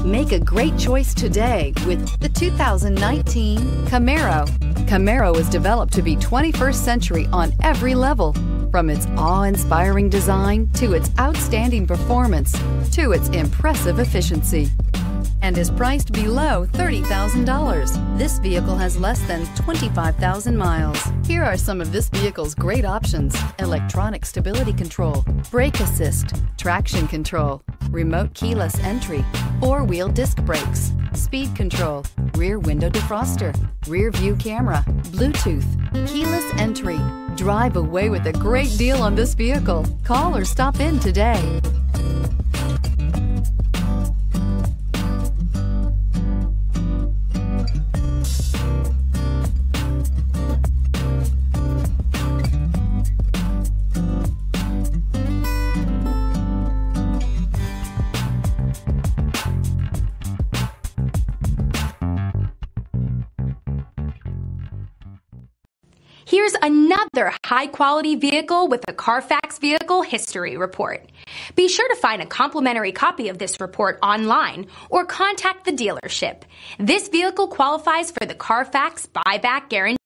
Make a great choice today with the 2019 Camaro. Camaro is developed to be 21st century on every level. From its awe-inspiring design to its outstanding performance to its impressive efficiency, and is priced below $30,000. This vehicle has less than 25,000 miles. Here are some of this vehicle's great options: electronic stability control, brake assist, traction control, remote keyless entry, four-wheel disc brakes, speed control, rear window defroster, rear view camera, Bluetooth, keyless entry. Drive away with a great deal on this vehicle. Call or stop in today. Here's another high-quality vehicle with a Carfax Vehicle History Report. Be sure to find a complimentary copy of this report online or contact the dealership. This vehicle qualifies for the Carfax Buyback Guarantee.